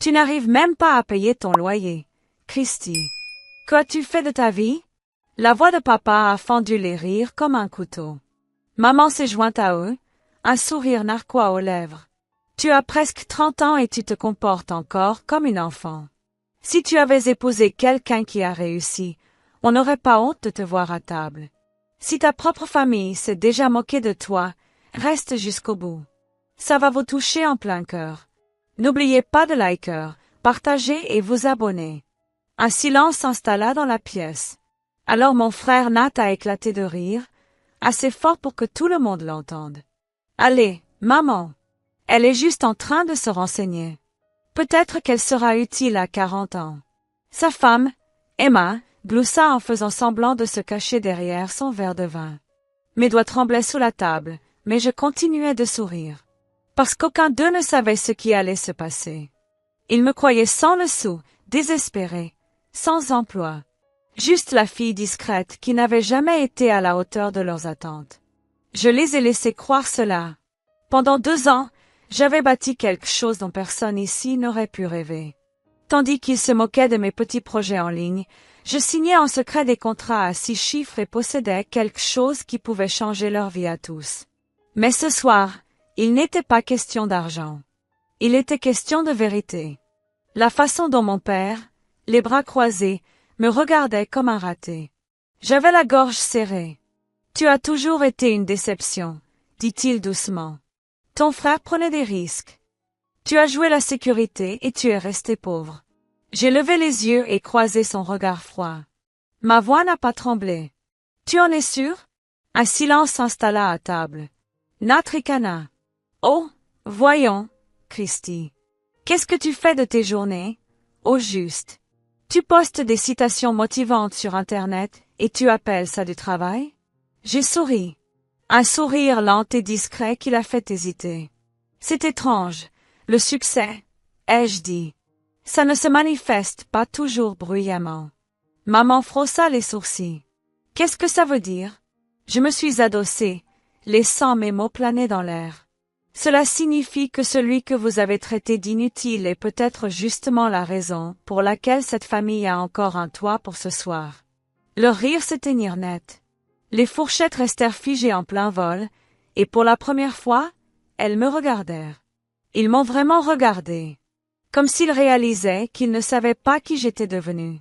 Tu n'arrives même pas à payer ton loyer. Christy. Qu'as-tu fait de ta vie? La voix de papa a fendu les rires comme un couteau. Maman s'est jointe à eux, un sourire narquois aux lèvres. Tu as presque 30 ans et tu te comportes encore comme une enfant. Si tu avais épousé quelqu'un qui a réussi, on n'aurait pas honte de te voir à table. Si ta propre famille s'est déjà moquée de toi, reste jusqu'au bout. Ça va vous toucher en plein cœur. N'oubliez pas de liker, partager et vous abonner. Un silence s'installa dans la pièce. Alors mon frère Nat a éclaté de rire, assez fort pour que tout le monde l'entende. Allez, maman. Elle est juste en train de se renseigner. Peut-être qu'elle sera utile à 40 ans. Sa femme, Emma, gloussa en faisant semblant de se cacher derrière son verre de vin. Mes doigts tremblaient sous la table, mais je continuais de sourire. Parce qu'aucun d'eux ne savait ce qui allait se passer. Ils me croyaient sans le sou, désespérée, sans emploi. Juste la fille discrète qui n'avait jamais été à la hauteur de leurs attentes. Je les ai laissés croire cela. Pendant 2 ans, j'avais bâti quelque chose dont personne ici n'aurait pu rêver. Tandis qu'ils se moquaient de mes petits projets en ligne, je signais en secret des contrats à 6 chiffres et possédais quelque chose qui pouvait changer leur vie à tous. Mais ce soir, il n'était pas question d'argent. Il était question de vérité. La façon dont mon père, les bras croisés, me regardait comme un raté. J'avais la gorge serrée. « Tu as toujours été une déception, » dit-il doucement. « Ton frère prenait des risques. Tu as joué la sécurité et tu es resté pauvre. » J'ai levé les yeux et croisé son regard froid. Ma voix n'a pas tremblé. « Tu en es sûr? » Un silence s'installa à table. Nat ricana. « Oh, voyons, Christy. Qu'est-ce que tu fais de tes journées? Au juste. Tu postes des citations motivantes sur Internet et tu appelles ça du travail? » J'ai souri. Un sourire lent et discret qui l'a fait hésiter. C'est étrange, le succès, ai-je dit. Ça ne se manifeste pas toujours bruyamment. Maman frossa les sourcils. Qu'est-ce que ça veut dire? Je me suis adossée, laissant mes mots planer dans l'air. Cela signifie que celui que vous avez traité d'inutile est peut-être justement la raison pour laquelle cette famille a encore un toit pour ce soir. Leurs rires s'éteignirent net. Les fourchettes restèrent figées en plein vol, et pour la première fois, elles me regardèrent. Ils m'ont vraiment regardé. Comme s'ils réalisaient qu'ils ne savaient pas qui j'étais devenue.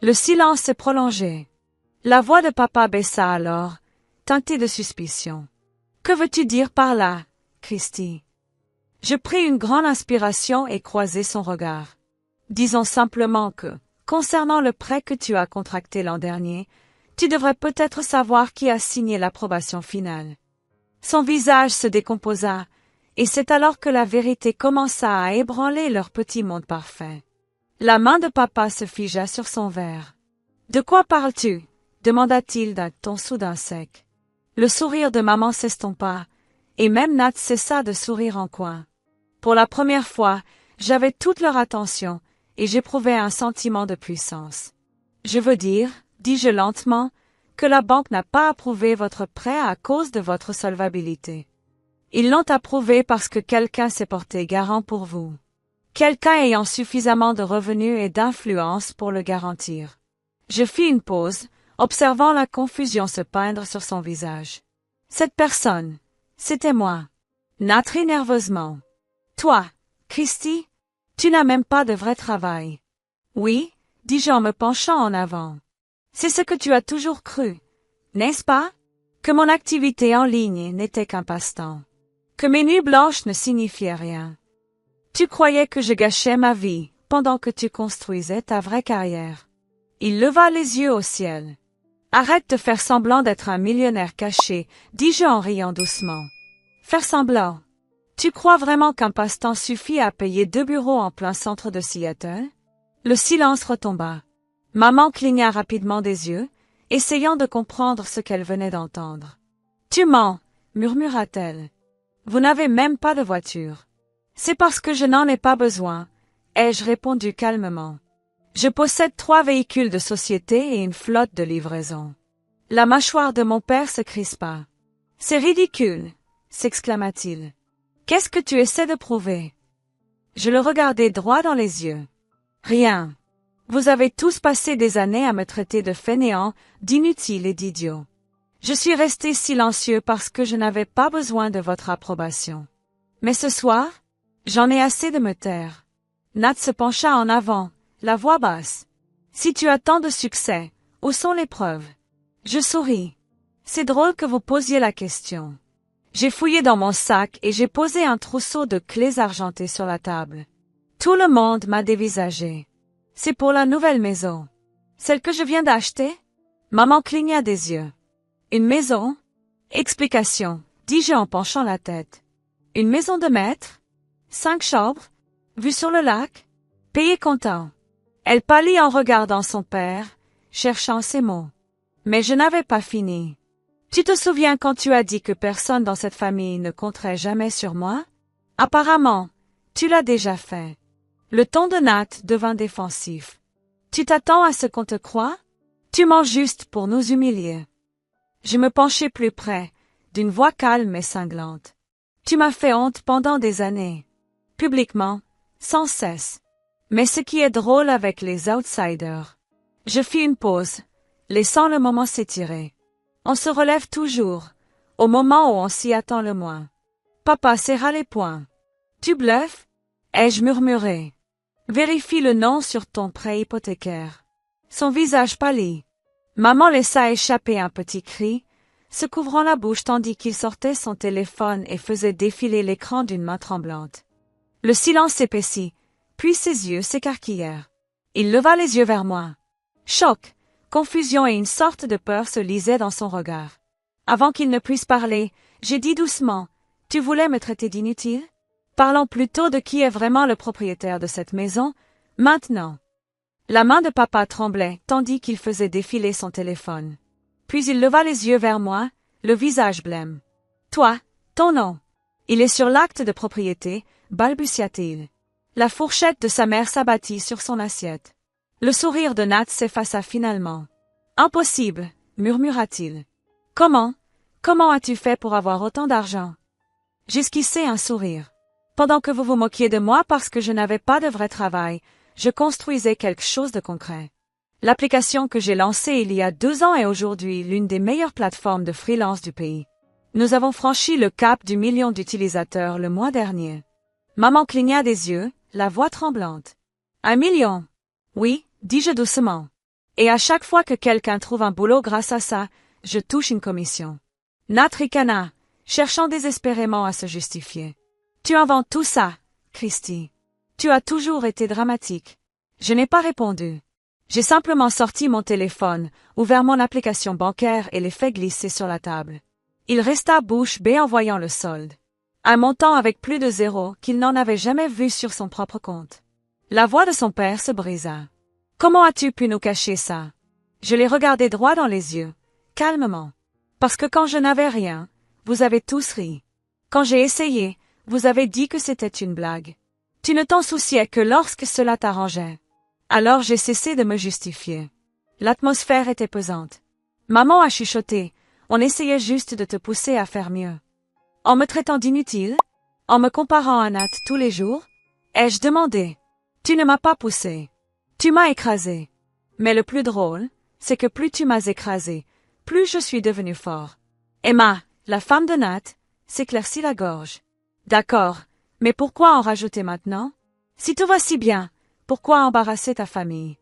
Le silence s'est prolongé. La voix de papa baissa alors, teintée de suspicion. « Que veux-tu dire par là, Christy? » Je pris une grande inspiration et croisai son regard. Disons simplement que, concernant le prêt que tu as contracté l'an dernier, tu devrais peut-être savoir qui a signé l'approbation finale. Son visage se décomposa, et c'est alors que la vérité commença à ébranler leur petit monde parfait. La main de papa se figea sur son verre. « De quoi parles-tu? » demanda-t-il d'un ton soudain sec. Le sourire de maman s'estompa, et même Nat cessa de sourire en coin. Pour la première fois, j'avais toute leur attention, et j'éprouvais un sentiment de puissance. « Je veux dire, » dis-je lentement, que la banque n'a pas approuvé votre prêt à cause de votre solvabilité. Ils l'ont approuvé parce que quelqu'un s'est porté garant pour vous. Quelqu'un ayant suffisamment de revenus et d'influence pour le garantir. Je fis une pause, observant la confusion se peindre sur son visage. Cette personne, c'était moi. Nat rit nerveusement. Toi, Christy, tu n'as même pas de vrai travail. Oui, dis-je en me penchant en avant. C'est ce que tu as toujours cru, n'est-ce pas? Que mon activité en ligne n'était qu'un passe-temps. Que mes nuits blanches ne signifiaient rien. Tu croyais que je gâchais ma vie pendant que tu construisais ta vraie carrière. Il leva les yeux au ciel. Arrête de faire semblant d'être un millionnaire caché, dis-je en riant doucement. Faire semblant. Tu crois vraiment qu'un passe-temps suffit à payer 2 bureaux en plein centre de Seattle? Le silence retomba. Maman cligna rapidement des yeux, essayant de comprendre ce qu'elle venait d'entendre. « Tu mens, » murmura-t-elle. « Vous n'avez même pas de voiture. »« C'est parce que je n'en ai pas besoin, » ai-je répondu calmement. « Je possède 3 véhicules de société et une flotte de livraison. » La mâchoire de mon père se crispa. « C'est ridicule, » s'exclama-t-il. « Qu'est-ce que tu essaies de prouver? » Je le regardai droit dans les yeux. Rien. Vous avez tous passé des années à me traiter de fainéant, d'inutile et d'idiot. Je suis resté silencieux parce que je n'avais pas besoin de votre approbation. Mais ce soir, j'en ai assez de me taire. Nat se pencha en avant, la voix basse. Si tu as tant de succès, où sont les preuves? Je souris. C'est drôle que vous posiez la question. J'ai fouillé dans mon sac et j'ai posé un trousseau de clés argentées sur la table. Tout le monde m'a dévisagé. C'est pour la nouvelle maison. Celle que je viens d'acheter? Maman cligna des yeux. Une maison? Explication, dis-je en penchant la tête. Une maison de maître? 5 chambres? Vue sur le lac? Payé comptant. Elle pâlit en regardant son père, cherchant ses mots. Mais je n'avais pas fini. Tu te souviens quand tu as dit que personne dans cette famille ne compterait jamais sur moi? Apparemment, tu l'as déjà fait. Le ton de Nat devint défensif. Tu t'attends à ce qu'on te croie? Tu mens juste pour nous humilier. Je me penchai plus près, d'une voix calme et cinglante. Tu m'as fait honte pendant des années. Publiquement, sans cesse. Mais ce qui est drôle avec les outsiders. Je fis une pause, laissant le moment s'étirer. On se relève toujours, au moment où on s'y attend le moins. Papa serra les poings. Tu bluffes? Ai-je murmuré. Vérifie le nom sur ton prêt hypothécaire. Son visage pâlit. Maman laissa échapper un petit cri, se couvrant la bouche tandis qu'il sortait son téléphone et faisait défiler l'écran d'une main tremblante. Le silence s'épaissit, puis ses yeux s'écarquillèrent. Il leva les yeux vers moi. Choc, confusion et une sorte de peur se lisaient dans son regard. Avant qu'il ne puisse parler, j'ai dit doucement, « Tu voulais me traiter d'inutile? Parlons plutôt de qui est vraiment le propriétaire de cette maison, maintenant. » La main de papa tremblait, tandis qu'il faisait défiler son téléphone. Puis il leva les yeux vers moi, le visage blême. « Toi, ton nom. Il est sur l'acte de propriété, » balbutia-t-il. La fourchette de sa mère s'abattit sur son assiette. Le sourire de Nat s'effaça finalement. « Impossible, » murmura-t-il. « Comment as-tu fait pour avoir autant d'argent? » J'esquissai un sourire. Pendant que vous vous moquiez de moi parce que je n'avais pas de vrai travail, je construisais quelque chose de concret. L'application que j'ai lancée il y a 2 ans est aujourd'hui l'une des meilleures plateformes de freelance du pays. Nous avons franchi le cap du 1 million d'utilisateurs le mois dernier. Maman cligna des yeux, la voix tremblante. 1 million? Oui, dis-je doucement. Et à chaque fois que quelqu'un trouve un boulot grâce à ça, je touche une commission. Nat ricana, cherchant désespérément à se justifier. Tu inventes tout ça, Christy. Tu as toujours été dramatique. Je n'ai pas répondu. J'ai simplement sorti mon téléphone, ouvert mon application bancaire et l'ai fait glisser sur la table. Il resta bouche bée en voyant le solde. Un montant avec plus de 0 qu'il n'en avait jamais vu sur son propre compte. La voix de son père se brisa. Comment as-tu pu nous cacher ça? Je l'ai regardé droit dans les yeux, calmement. Parce que quand je n'avais rien, vous avez tous ri. Quand j'ai essayé, vous avez dit que c'était une blague. Tu ne t'en souciais que lorsque cela t'arrangeait. Alors j'ai cessé de me justifier. L'atmosphère était pesante. Maman a chuchoté, on essayait juste de te pousser à faire mieux. En me traitant d'inutile? En me comparant à Nat tous les jours? Ai-je demandé? Tu ne m'as pas poussé. Tu m'as écrasé. Mais le plus drôle, c'est que plus tu m'as écrasé, plus je suis devenu fort. Emma, la femme de Nat, s'éclaircit la gorge. D'accord, mais pourquoi en rajouter maintenant? Si tout va si bien, pourquoi embarrasser ta famille?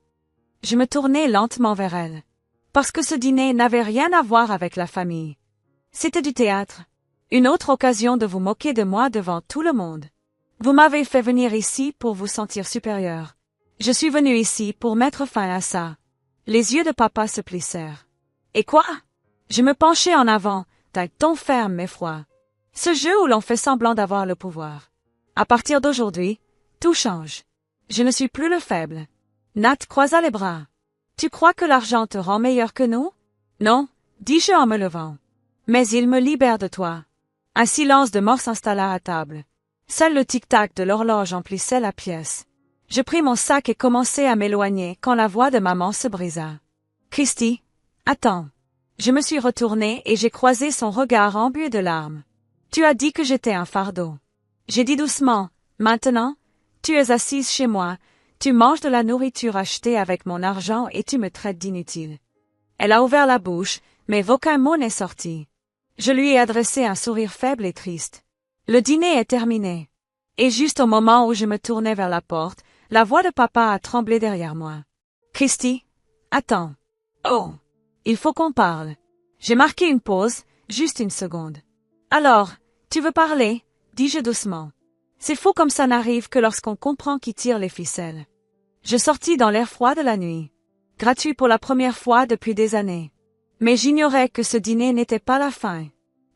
Je me tournai lentement vers elle. Parce que ce dîner n'avait rien à voir avec la famille. C'était du théâtre. Une autre occasion de vous moquer de moi devant tout le monde. Vous m'avez fait venir ici pour vous sentir supérieur. Je suis venu ici pour mettre fin à ça. Les yeux de papa se plissèrent. Et quoi? Je me penchai en avant, d'un ton ferme mais froid. Ce jeu où l'on fait semblant d'avoir le pouvoir. À partir d'aujourd'hui, tout change. Je ne suis plus le faible. Nat croisa les bras. Tu crois que l'argent te rend meilleur que nous? Non, dis-je en me levant. Mais il me libère de toi. Un silence de mort s'installa à table. Seul le tic-tac de l'horloge emplissait la pièce. Je pris mon sac et commençai à m'éloigner quand la voix de maman se brisa. Christy, attends. Je me suis retournée et j'ai croisé son regard embué de larmes. Tu as dit que j'étais un fardeau. J'ai dit doucement, maintenant, Tu es assise chez moi, tu manges de la nourriture achetée avec mon argent et tu me traites d'inutile. Elle a ouvert la bouche, mais aucun mot n'est sorti. Je lui ai adressé un sourire faible et triste. Le dîner est terminé. Et juste au moment où je me tournais vers la porte, la voix de papa a tremblé derrière moi. Christy, attends. Oh, il faut qu'on parle. J'ai marqué une pause, juste une seconde. Alors, tu veux parler? Dis-je doucement. C'est fou comme ça n'arrive que lorsqu'on comprend qui tire les ficelles. Je sortis dans l'air froid de la nuit. Gratuit pour la première fois depuis des années. Mais j'ignorais que ce dîner n'était pas la fin.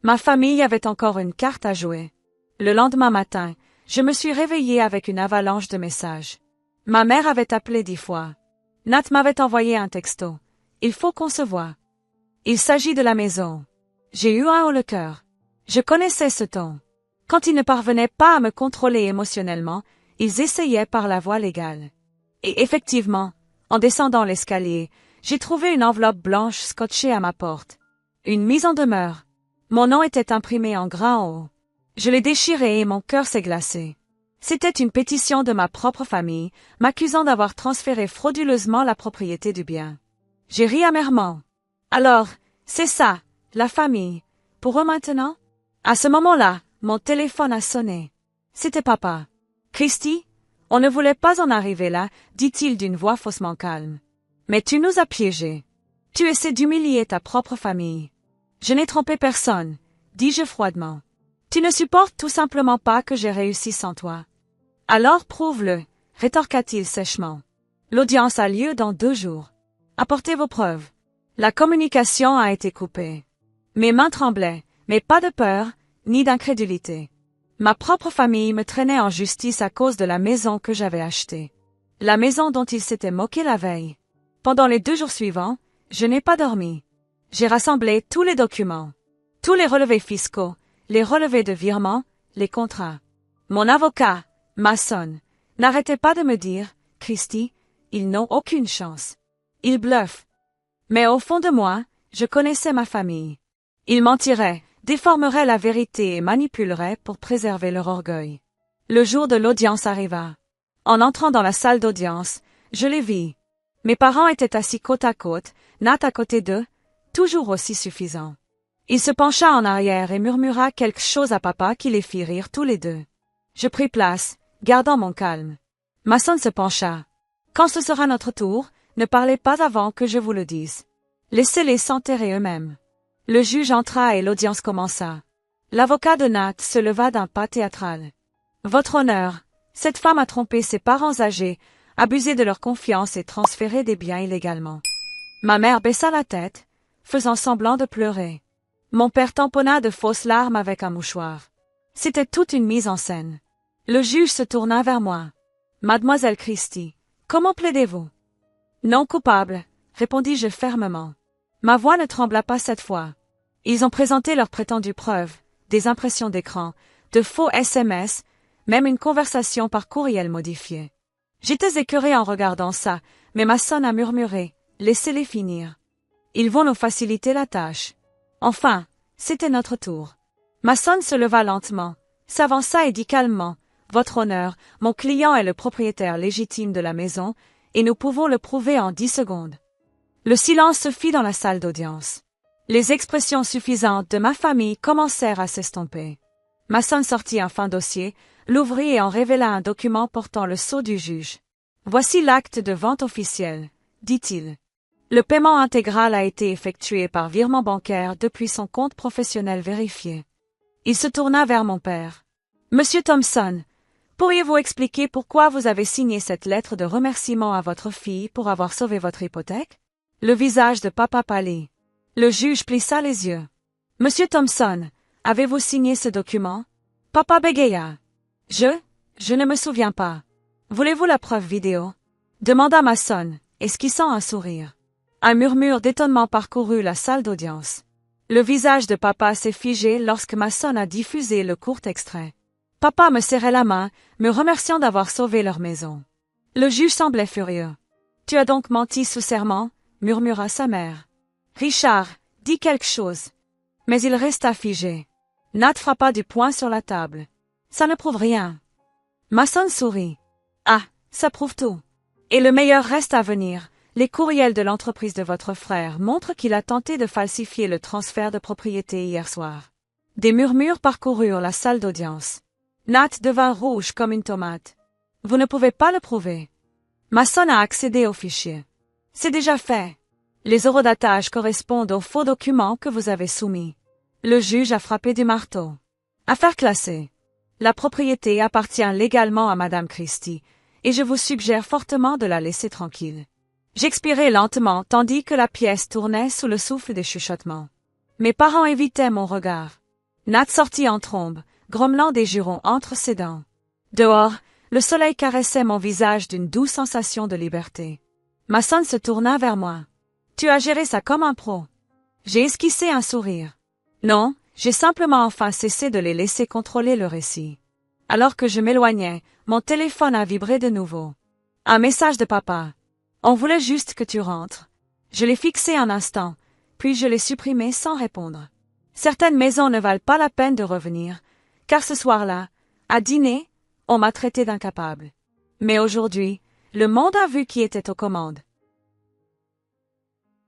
Ma famille avait encore une carte à jouer. Le lendemain matin, je me suis réveillée avec une avalanche de messages. Ma mère avait appelé 10 fois. Nat m'avait envoyé un texto. Il faut qu'on se voie. Il s'agit de la maison. J'ai eu un haut le cœur. Je connaissais ce ton. Quand ils ne parvenaient pas à me contrôler émotionnellement, ils essayaient par la voie légale. Et effectivement, en descendant l'escalier, j'ai trouvé une enveloppe blanche scotchée à ma porte. Une mise en demeure. Mon nom était imprimé en gras en haut. Je l'ai déchirée et mon cœur s'est glacé. C'était une pétition de ma propre famille, m'accusant d'avoir transféré frauduleusement la propriété du bien. J'ai ri amèrement. Alors, c'est ça, la famille. Pour eux maintenant? À ce moment-là, mon téléphone a sonné. C'était papa. Christy, on ne voulait pas en arriver là, dit-il d'une voix faussement calme. Mais tu nous as piégés. Tu essaies d'humilier ta propre famille. Je n'ai trompé personne, dis-je froidement. Tu ne supportes tout simplement pas que j'ai réussi sans toi. Alors prouve-le, rétorqua-t-il sèchement. L'audience a lieu dans 2 jours. Apportez vos preuves. La communication a été coupée. Mes mains tremblaient, mais pas de peur, ni d'incrédulité. Ma propre famille me traînait en justice à cause de la maison que j'avais achetée. La maison dont ils s'étaient moqués la veille. Pendant les 2 jours suivants, je n'ai pas dormi. J'ai rassemblé tous les documents. Tous les relevés fiscaux, les relevés de virement, les contrats. Mon avocat, Mason, n'arrêtait pas de me dire, Christy, ils n'ont aucune chance. Ils bluffent. Mais au fond de moi, je connaissais ma famille. Ils mentiraient, déformeraient la vérité et manipuleraient pour préserver leur orgueil. Le jour de l'audience arriva. En entrant dans la salle d'audience, je les vis. Mes parents étaient assis côte à côte, Nat à côté d'eux, toujours aussi suffisant. Il se pencha en arrière et murmura quelque chose à papa qui les fit rire tous les deux. Je pris place, gardant mon calme. Mason se pencha. Quand ce sera notre tour, ne parlez pas avant que je vous le dise. Laissez-les s'enterrer eux-mêmes. Le juge entra et l'audience commença. L'avocat de Nat se leva d'un pas théâtral. Votre honneur, cette femme a trompé ses parents âgés, abusé de leur confiance et transféré des biens illégalement. Ma mère baissa la tête, faisant semblant de pleurer. Mon père tamponna de fausses larmes avec un mouchoir. C'était toute une mise en scène. Le juge se tourna vers moi. Mademoiselle Christy, comment plaidez-vous? Non coupable, répondis-je fermement. Ma voix ne trembla pas cette fois. Ils ont présenté leurs prétendues preuves, des impressions d'écran, de faux SMS, même une conversation par courriel modifiée. J'étais écœurée en regardant ça, mais Mason a murmuré, laissez-les finir. Ils vont nous faciliter la tâche. Enfin, c'était notre tour. Mason se leva lentement, s'avança et dit calmement, Votre honneur, mon client est le propriétaire légitime de la maison, et nous pouvons le prouver en 10 secondes. Le silence se fit dans la salle d'audience. Les expressions suffisantes de ma famille commencèrent à s'estomper. Mason sortit un fin dossier, l'ouvrit et en révéla un document portant le sceau du juge. Voici l'acte de vente officiel, dit-il. Le paiement intégral a été effectué par virement bancaire depuis son compte professionnel vérifié. Il se tourna vers mon père. Monsieur Thompson, pourriez-vous expliquer pourquoi vous avez signé cette lettre de remerciement à votre fille pour avoir sauvé votre hypothèque? Le visage de papa pâlit. Le juge plissa les yeux. Monsieur Thompson, avez-vous signé ce document? Papa bégaya. Je ne me souviens pas. Voulez-vous la preuve vidéo? Demanda Mason, esquissant un sourire. Un murmure d'étonnement parcourut la salle d'audience. Le visage de papa s'est figé lorsque Mason a diffusé le court extrait. Papa me serrait la main, me remerciant d'avoir sauvé leur maison. Le juge semblait furieux. Tu as donc menti sous serment? Murmura sa mère. Richard, dis quelque chose. Mais il resta figé. Nat frappa du poing sur la table. Ça ne prouve rien. Mason sourit. Ah, ça prouve tout. Et le meilleur reste à venir. Les courriels de l'entreprise de votre frère montrent qu'il a tenté de falsifier le transfert de propriété hier soir. Des murmures parcoururent la salle d'audience. Nat devint rouge comme une tomate. Vous ne pouvez pas le prouver. Mason a accédé au fichier. C'est déjà fait. Les eurodatages correspondent aux faux documents que vous avez soumis. Le juge a frappé du marteau. Affaire classée. La propriété appartient légalement à Madame Christie, et je vous suggère fortement de la laisser tranquille. J'expirais lentement tandis que la pièce tournait sous le souffle des chuchotements. Mes parents évitaient mon regard. Nat sortit en trombe, grommelant des jurons entre ses dents. Dehors, le soleil caressait mon visage d'une douce sensation de liberté. Mason se tourna vers moi. Tu as géré ça comme un pro. J'ai esquissé un sourire. Non, j'ai simplement enfin cessé de les laisser contrôler le récit. Alors que je m'éloignais, mon téléphone a vibré de nouveau. Un message de papa. On voulait juste que tu rentres. Je l'ai fixé un instant, puis je l'ai supprimé sans répondre. Certaines maisons ne valent pas la peine de revenir, car ce soir-là, à dîner, on m'a traité d'incapable. Mais aujourd'hui, le monde a vu qui était aux commandes.